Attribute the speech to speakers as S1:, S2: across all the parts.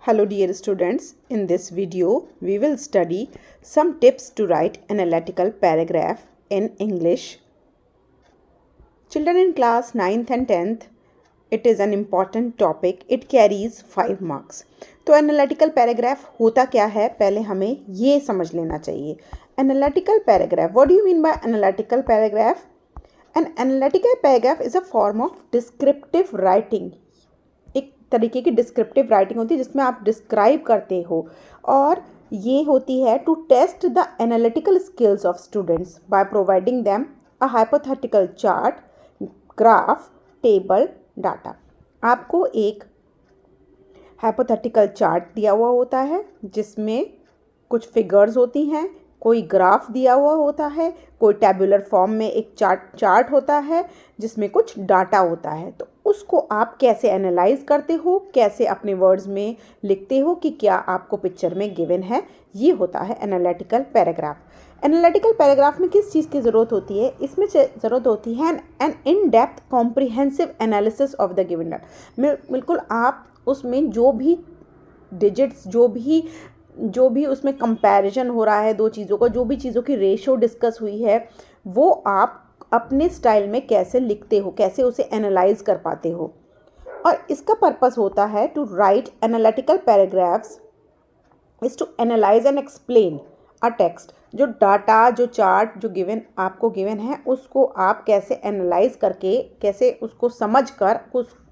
S1: Hello dear students, in this video we will study some tips to write analytical paragraph in English. Children in class 9th and 10th, it is an important topic. It carries 5 marks. तो analytical paragraph होता क्या है, पहले हमें ये समझ लेना चाहिए. Analytical paragraph, what do you mean by analytical paragraph? An analytical paragraph is a form of descriptive writing. एक तरीके की डिस्क्रिप्टिव राइटिंग होती है जिसमें आप डिस्क्राइब करते हो, और ये होती है to test the analytical skills of students by providing them a hypothetical chart, graph, table, data. आपको एक हाइपोथेटिकल चार्ट दिया हुआ होता है जिसमें कुछ फिगर्स होती हैं, कोई ग्राफ दिया हुआ होता है, कोई टेबुलर फॉर्म में एक चार्ट होता है जिसमें कुछ डाटा होता है. तो उसको आप कैसे एनालाइज करते हो, कैसे अपने वर्ड्स में लिखते हो कि क्या आपको पिक्चर में गिवन है, ये होता है एनालिटिकल पैराग्राफ. एनालिटिकल पैराग्राफ में किस चीज़ की ज़रूरत होती है? इसमें ज़रूरत होती है an in depth comprehensive analysis of the given data. बिल्कुल आप उसमें जो भी डिजिट्स, जो भी उसमें कंपैरिजन हो रहा है दो चीज़ों का, जो भी चीज़ों की रेशो डिस्कस हुई है, वो आप अपने स्टाइल में कैसे लिखते हो, कैसे उसे एनालाइज कर पाते हो. और इसका पर्पस होता है to write analytical paragraphs is to analyze and explain a text. जो डाटा, जो चार्ट, जो गिवन आपको गिवन है, उसको आप कैसे एनालाइज करके, कैसे उसको समझ कर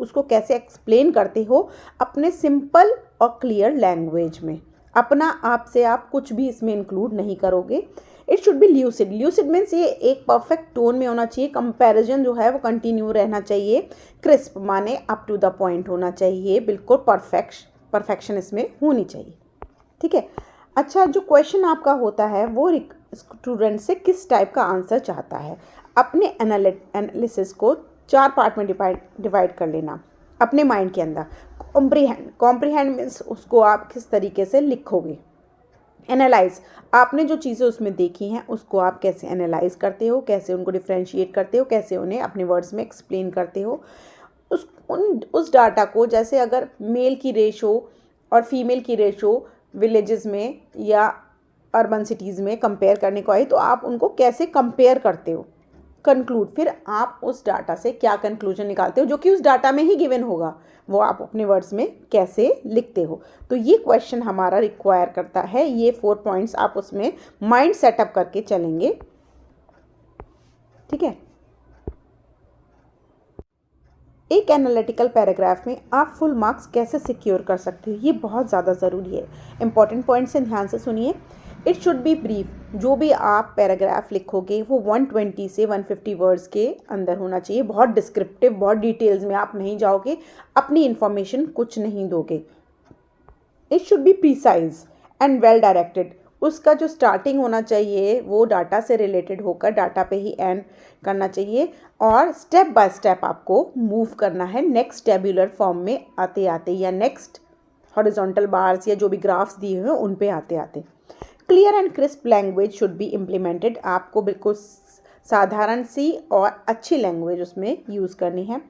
S1: उसको कैसे एक्सप्लेन करते हो अपने सिंपल और क्लियर लैंग्वेज में. अपना आप से आप कुछ भी इसमें इंक्लूड नहीं करोगे. It should be lucid. Lucid means ये एक परफेक्ट टोन में होना चाहिए. कंपैरिजन जो है वो कंटिन्यू रहना चाहिए. क्रिस्प माने अप टू द पॉइंट होना चाहिए. बिल्कुल परफेक्शन इसमें होनी चाहिए. ठीक है. अच्छा, जो क्वेश्चन आपका होता है वो स्टूडेंट से किस टाइप का आंसर चाहता है. अपने एनालिसिस को 4 पार्ट में डिवाइड कर लेना अपने माइंड के अंदर. कॉम्प्रीहेंड मीन्स उसको आप किस तरीके से लिखोगे. एनालाइज, आपने जो चीज़ें उसमें देखी हैं उसको आप कैसे एनालाइज करते हो, कैसे उनको डिफ्रेंशिएट करते हो, कैसे उन्हें अपने वर्ड्स में एक्सप्लेन करते हो. उस डाटा को, जैसे अगर मेल की रेशो और फीमेल की रेशो विलेजेस में या अर्बन सिटीज़ में कंपेयर करने को आई, तो आप उनको कैसे कंपेयर करते हो. कंक्लूड, फिर आप उस डाटा से क्या कंक्लूजन निकालते हो जो कि उस डाटा में ही गिवन होगा, वो आप अपने वर्ड्स में कैसे लिखते हो. तो ये क्वेश्चन हमारा रिक्वायर करता है. ये 4 पॉइंट्स आप उसमें माइंड सेटअप करके चलेंगे. ठीक है. एक एनालिटिकल पैराग्राफ में आप फुल मार्क्स कैसे सिक्योर कर सकते हो, ये बहुत ज़्यादा ज़रूरी है. इंपॉर्टेंट पॉइंट्स से ध्यान से सुनिए. It should be brief. जो भी आप पैराग्राफ लिखोगे वो 120 से 150 वर्ड्स के अंदर होना चाहिए. बहुत डिस्क्रिप्टिव, बहुत डिटेल्स में आप नहीं जाओगे, अपनी इंफॉर्मेशन कुछ नहीं दोगे. It should be precise and well directed. उसका जो स्टार्टिंग होना चाहिए वो डाटा से रिलेटेड होकर डाटा पे ही एंड करना चाहिए, और स्टेप बाय स्टेप आपको मूव करना है नेक्स्ट टेबुलर फॉर्म में आते आते, या नेक्स्ट हॉरिजॉन्टल बार्स या जो भी ग्राफ्स दिए हुए हैं उन पे आते आते. Clear and crisp language should be implemented. आपको बिल्कुल साधारण सी और अच्छी लैंग्वेज उसमें यूज़ करनी है.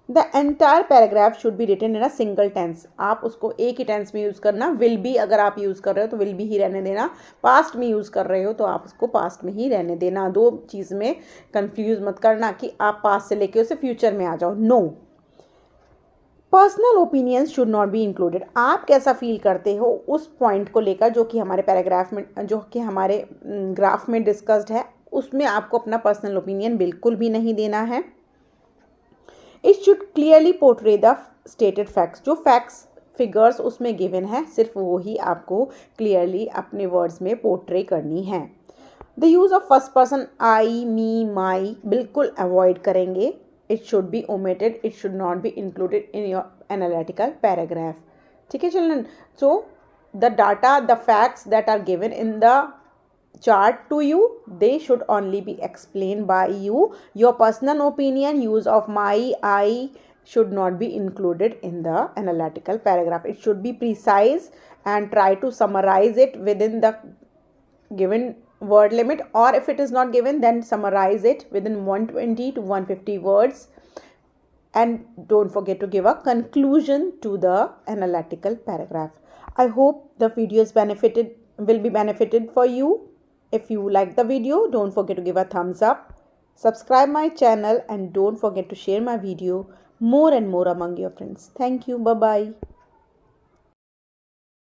S1: The entire paragraph should be written in a single tense. आप उसको एक ही टेंस में यूज़ करना. विल बी अगर आप यूज़ कर रहे हो तो विल बी ही रहने देना. पास्ट में यूज़ कर रहे हो तो आप उसको पास्ट में ही रहने देना. दो चीज़ में कंफ्यूज मत करना कि आप पास्ट से लेके उसे फ्यूचर में आ जाओ. No. Personal opinions should not be included. आप कैसा फील करते हो उस पॉइंट को लेकर जो कि हमारे पैराग्राफ में, जो कि हमारे ग्राफ में डिस्कस्ड है, उसमें आपको अपना पर्सनल ओपिनियन बिल्कुल भी नहीं देना है. It should clearly portray the stated facts. जो फैक्ट्स, फिगर्स उसमें गिवन है, सिर्फ वो ही आपको क्लियरली अपने वर्ड्स में पोर्ट्रे करनी है. The use of first person I, me, my बिल्कुल अवॉइड करेंगे. It should be omitted. It should not be included in your analytical paragraph. ठीक है children. So the data, the facts that are given in the chart to you, they should only be explained by you. Your personal opinion, use of my, I should not be included in the analytical paragraph. It should be precise and try to summarize it within the given word limit, or if it is not given, then summarize it within 120 to 150 words. And don't forget to give a conclusion to the analytical paragraph. I hope the video will be benefited for you. If you like the video, don't forget to give a thumbs up, subscribe my channel, and don't forget to share my video more and more among your friends. Thank you. Bye bye.